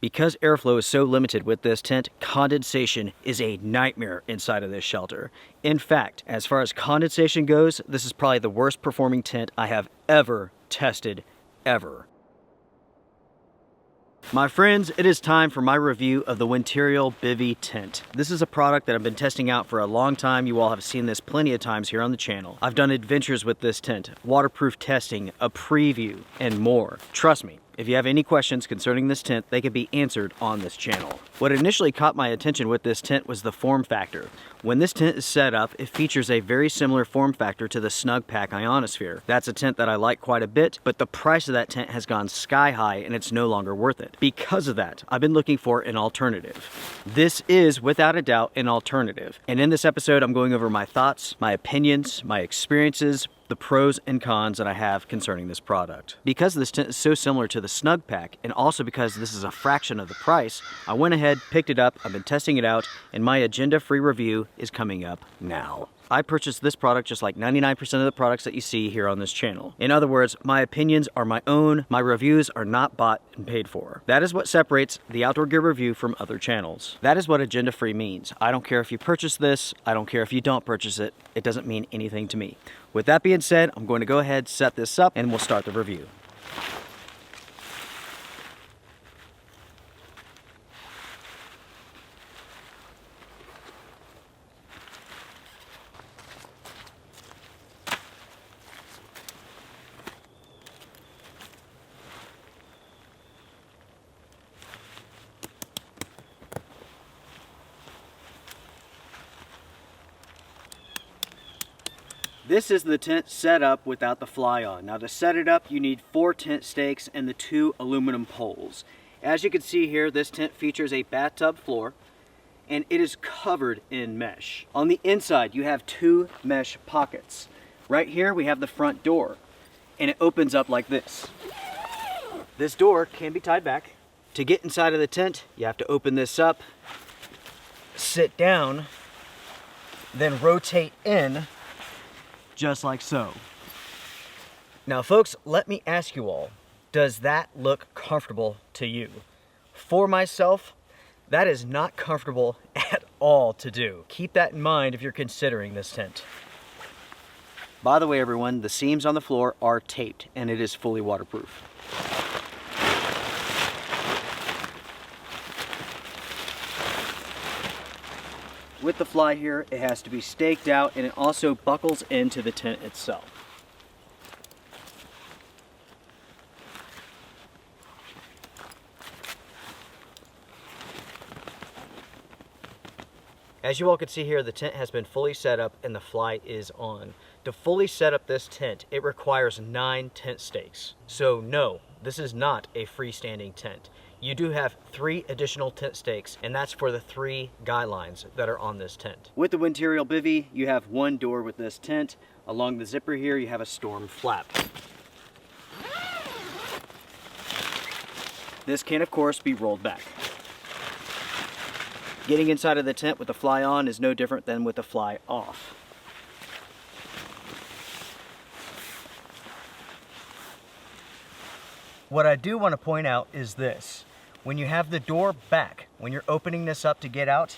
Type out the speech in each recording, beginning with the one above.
Because airflow is so limited with this tent, condensation is a nightmare inside of this shelter. In fact, as far as condensation goes, this is probably the worst performing tent I have ever tested, ever. My friends, it is time for my review of the Winterial Bivy tent. This is a product that I've been testing out for a long time. You all have seen this plenty of times here on the channel. I've done adventures with this tent, waterproof testing, a preview, and more. Trust me, if you have any questions concerning this tent, they can be answered on this channel. What initially caught my attention with this tent was the form factor. When this tent is set up, it features a very similar form factor to the Snugpak Ionosphere. That's a tent that I like quite a bit, but the price of that tent has gone sky high and it's no longer worth it. Because of that, I've been looking for an alternative. This is, without a doubt, an alternative. And in this episode, I'm going over my thoughts, my opinions, my experiences, the pros and cons that I have concerning this product. Because this tent is so similar to the Snugpak, and also because this is a fraction of the price, I went ahead, picked it up, I've been testing it out, and my agenda-free review is coming up now. I purchased this product just like 99% of the products that you see here on this channel. In other words, my opinions are my own, my reviews are not bought and paid for. That is what separates the Outdoor Gear Review from other channels. That is what agenda free means. I don't care if you purchase this, I don't care if you don't purchase it, it doesn't mean anything to me. With that being said, I'm going to go ahead, set this up, and we'll start the review. This is the tent set up without the fly on. Now to set it up, you need 4 tent stakes and the 2 aluminum poles. As you can see here, this tent features a bathtub floor and it is covered in mesh. On the inside, you have 2 mesh pockets. Right here, we have the front door and it opens up like this. This door can be tied back. To get inside of the tent, you have to open this up, sit down, then rotate in just like so. Now folks, let me ask you all, does that look comfortable to you? For myself, that is not comfortable at all to do. Keep that in mind if you're considering this tent. By the way everyone, the seams on the floor are taped and it is fully waterproof. With the fly here, it has to be staked out and it also buckles into the tent itself. As you all can see here, the tent has been fully set up and the fly is on. To fully set up this tent, it requires 9 tent stakes. So no, this is not a freestanding tent. You do have 3 additional tent stakes, and that's for the 3 guy lines that are on this tent. With the Winterial Bivy, you have 1 door with this tent. Along the zipper here, you have a storm flap. This can, of course, be rolled back. Getting inside of the tent with the fly on is no different than with the fly off. What I do want to point out is this. When you have the door back, when you're opening this up to get out,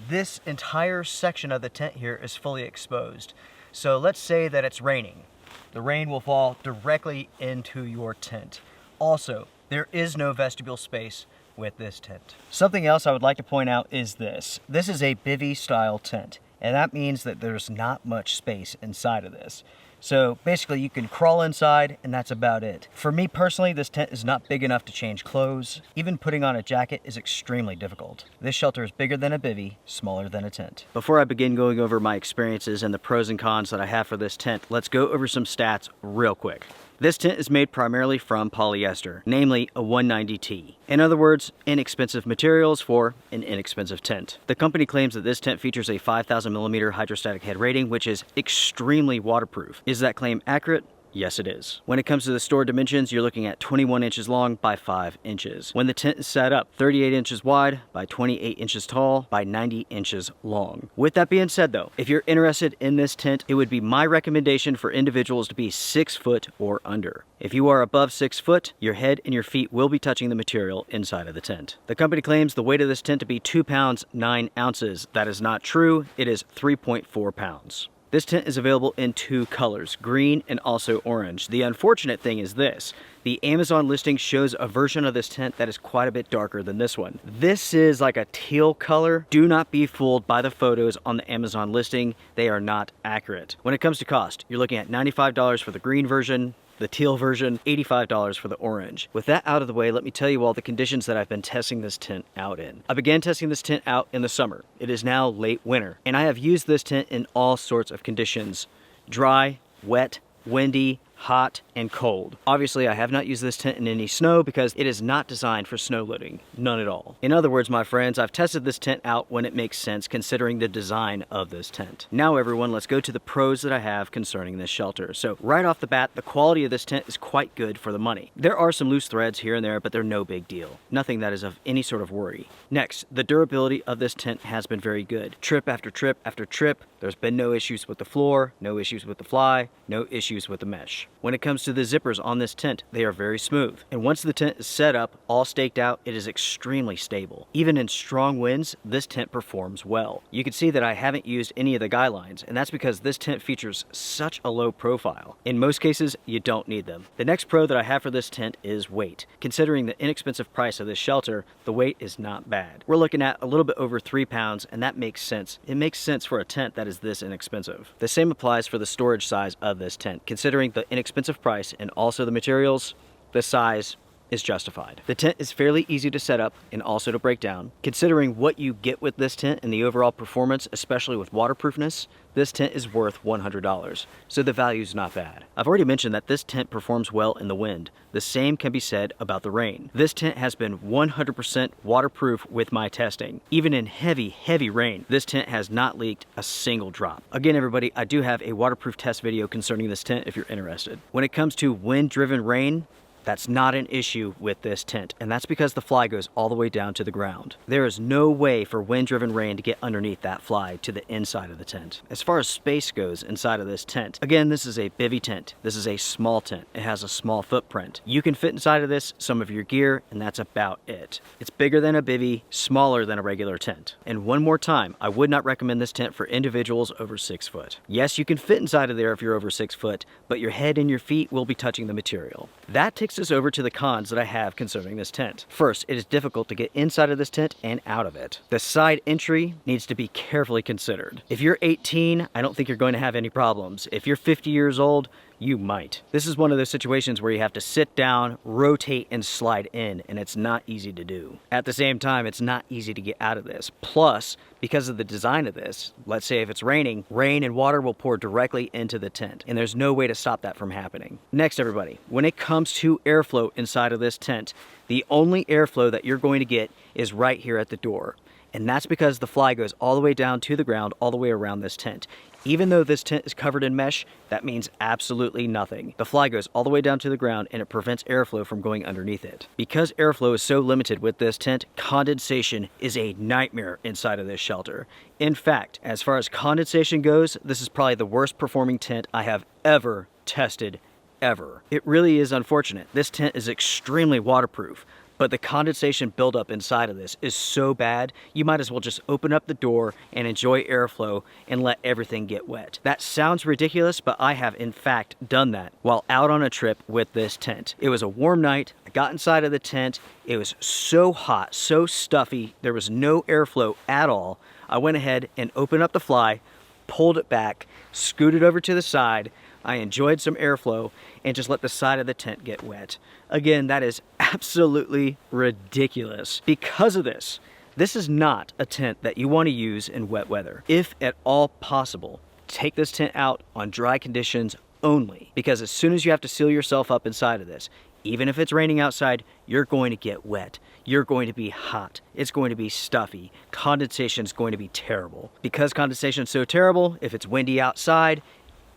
this entire section of the tent here is fully exposed. So let's say that it's raining. The rain will fall directly into your tent. Also, there is no vestibule space with this tent. Something else I would like to point out is this. This is a bivy style tent, and that means that there's not much space inside of this. So basically you can crawl inside and that's about it. For me personally, this tent is not big enough to change clothes. Even putting on a jacket is extremely difficult. This shelter is bigger than a bivy, smaller than a tent. Before I begin going over my experiences and the pros and cons that I have for this tent, let's go over some stats real quick. This tent is made primarily from polyester, namely a 190T. In other words, inexpensive materials for an inexpensive tent. The company claims that this tent features a 5,000 millimeter hydrostatic head rating, which is extremely waterproof. Is that claim accurate? Yes, it is. When it comes to the store dimensions, you're looking at 21 inches long by 5 inches. When the tent is set up, 38 inches wide by 28 inches tall by 90 inches long. With that being said though, if you're interested in this tent, it would be my recommendation for individuals to be 6 foot or under. If you are above 6 foot, your head and your feet will be touching the material inside of the tent. The company claims the weight of this tent to be 2 pounds 9 ounces. That is not true. It is 3.4 pounds. This tent is available in 2 colors, green and also orange. The unfortunate thing is this. The Amazon listing shows a version of this tent that is quite a bit darker than this one. This is like a teal color. Do not be fooled by the photos on the Amazon listing. They are not accurate. When it comes to cost, you're looking at $95 for the green version, the teal version, $85 for the orange. With that out of the way, let me tell you all the conditions that I've been testing this tent out in. I began testing this tent out in the summer. It is now late winter, and I have used this tent in all sorts of conditions: dry, wet, windy, hot, and cold. Obviously, I have not used this tent in any snow because it is not designed for snow loading. None at all. In other words, my friends, I've tested this tent out when it makes sense considering the design of this tent. Now everyone, let's go to the pros that I have concerning this shelter. So right off the bat, the quality of this tent is quite good for the money. There are some loose threads here and there, but they're no big deal. Nothing that is of any sort of worry. Next, the durability of this tent has been very good. Trip after trip after trip, there's been no issues with the floor, no issues with the fly, no issues with the mesh. When it comes to the zippers on this tent, they are very smooth. And once the tent is set up, all staked out, it is extremely stable. Even in strong winds, this tent performs well. You can see that I haven't used any of the guy lines, and that's because this tent features such a low profile. In most cases, you don't need them. The next pro that I have for this tent is weight. Considering the inexpensive price of this shelter, the weight is not bad. We're looking at a little bit over 3 pounds, and that makes sense. It makes sense for a tent that is this inexpensive. The same applies for the storage size of this tent. Considering the inexpensive price and also the materials, the size is justified. The tent is fairly easy to set up and also to break down. Considering what you get with this tent and the overall performance, especially with waterproofness, this tent is worth $100, so the value is not bad. I've already mentioned that this tent performs well in the wind. The same can be said about the rain. This tent has been 100% waterproof with my testing. Even in heavy rain, this tent has not leaked a single drop. Again, everybody, I do have a waterproof test video concerning this tent if you're interested. When it comes to wind-driven rain, that's not an issue with this tent, and that's because the fly goes all the way down to the ground. There is no way for wind-driven rain to get underneath that fly to the inside of the tent. As far as space goes inside of this tent, again, this is a bivy tent. This is a small tent. It has a small footprint. You can fit inside of this some of your gear, and that's about it. It's bigger than a bivy, smaller than a regular tent. And one more time, I would not recommend this tent for individuals over 6 foot. Yes, you can fit inside of there if you're over 6 foot, but your head and your feet will be touching the material. That takes us over to the cons that I have concerning this tent. First, it is difficult to get inside of this tent and out of it. The side entry needs to be carefully considered. If you're 18, I don't think you're going to have any problems. If you're 50 years old, you might. This is one of those situations where you have to sit down, rotate, and slide in, and it's not easy to do. At the same time, it's not easy to get out of this. Plus, because of the design of this, let's say if it's raining, rain and water will pour directly into the tent, and there's no way to stop that from happening. Next, everybody, when it comes to airflow inside of this tent, the only airflow that you're going to get is right here at the door. And that's because the fly goes all the way down to the ground, all the way around this tent. Even though this tent is covered in mesh, that means absolutely nothing. The fly goes all the way down to the ground and it prevents airflow from going underneath it. Because airflow is so limited with this tent, condensation is a nightmare inside of this shelter. In fact, as far as condensation goes, this is probably the worst performing tent I have ever tested, ever. It really is unfortunate. This tent is extremely waterproof, but the condensation buildup inside of this is so bad, you might as well just open up the door and enjoy airflow and let everything get wet. That sounds ridiculous, but I have in fact done that while out on a trip with this tent. It was a warm night, I got inside of the tent, it was so hot, so stuffy, there was no airflow at all. I went ahead and opened up the fly, pulled it back, scooted over to the side, I enjoyed some airflow and just let the side of the tent get wet. Again, that is absolutely ridiculous. Because of this, this is not a tent that you want to use in wet weather. If at all possible, take this tent out on dry conditions only, because as soon as you have to seal yourself up inside of this, even if it's raining outside, you're going to get wet. You're going to be hot. It's going to be stuffy. Condensation is going to be terrible. Because condensation is so terrible, if it's windy outside,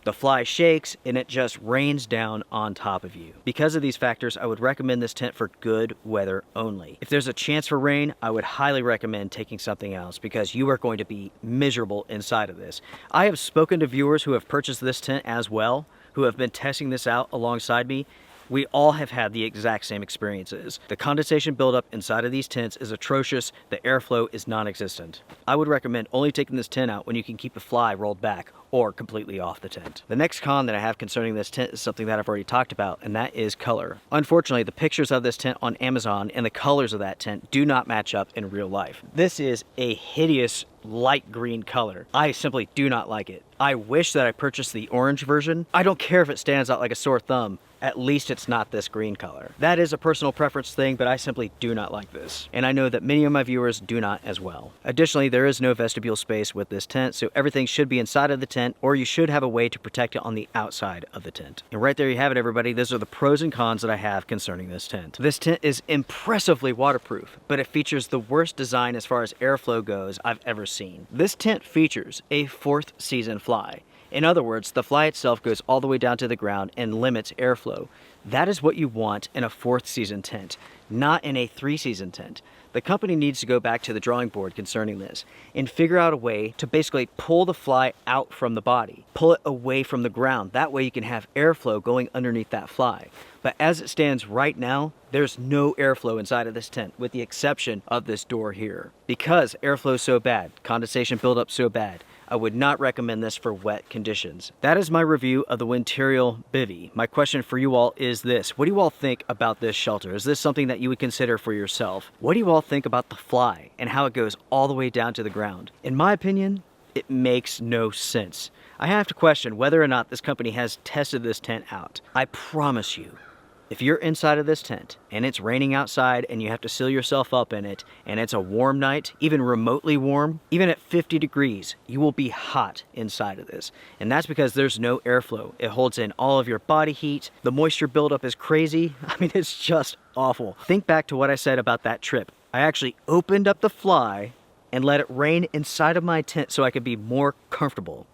the fly shakes, and it just rains down on top of you. Because of these factors, I would recommend this tent for good weather only. If there's a chance for rain, I would highly recommend taking something else because you are going to be miserable inside of this. I have spoken to viewers who have purchased this tent as well, who have been testing this out alongside me. We all have had the exact same experiences. The condensation buildup inside of these tents is atrocious. The airflow is non-existent. I would recommend only taking this tent out when you can keep the fly rolled back or completely off the tent. The next con that I have concerning this tent is something that I've already talked about, and that is color. Unfortunately, the pictures of this tent on Amazon and the colors of that tent do not match up in real life. This is a hideous light green color. I simply do not like it. I wish that I purchased the orange version. I don't care if it stands out like a sore thumb. At least it's not this green color. That is a personal preference thing, but I simply do not like this. And I know that many of my viewers do not as well. Additionally, there is no vestibule space with this tent, so everything should be inside of the tent, or you should have a way to protect it on the outside of the tent. And right there you have it, everybody. Those are the pros and cons that I have concerning this tent. This tent is impressively waterproof, but it features the worst design as far as airflow goes I've ever seen. This tent features a 4th season fly. In other words, the fly itself goes all the way down to the ground and limits airflow. That is what you want in a 4th season tent, not in a 3 season tent. The company needs to go back to the drawing board concerning this and figure out a way to basically pull the fly out from the body, pull it away from the ground. That way you can have airflow going underneath that fly. But as it stands right now, there's no airflow inside of this tent with the exception of this door here. Because airflow is so bad, condensation buildup so bad, I would not recommend this for wet conditions. That is my review of the Winterial Bivy. My question for you all is this. What do you all think about this shelter? Is this something that you would consider for yourself? What do you all think about the fly and how it goes all the way down to the ground? In my opinion, it makes no sense. I have to question whether or not this company has tested this tent out. I promise you, if you're inside of this tent and it's raining outside and you have to seal yourself up in it and it's a warm night, even remotely warm, even at 50 degrees, you will be hot inside of this. And that's because there's no airflow. It holds in all of your body heat. The moisture buildup is crazy. I mean, it's just awful. Think back to what I said about that trip. I actually opened up the fly and let it rain inside of my tent so I could be more comfortable.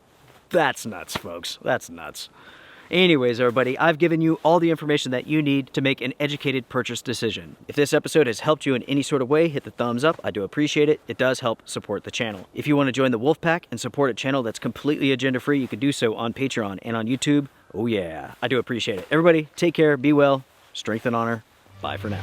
That's nuts, folks. That's nuts. Anyways, everybody, I've given you all the information that you need to make an educated purchase decision. If this episode has helped you in any sort of way, hit the thumbs up. I do appreciate it. It does help support the channel. If you want to join the Wolfpack and support a channel that's completely agenda-free, you can do so on Patreon and on YouTube. Oh yeah, I do appreciate it. Everybody, take care, be well, strength and honor. Bye for now.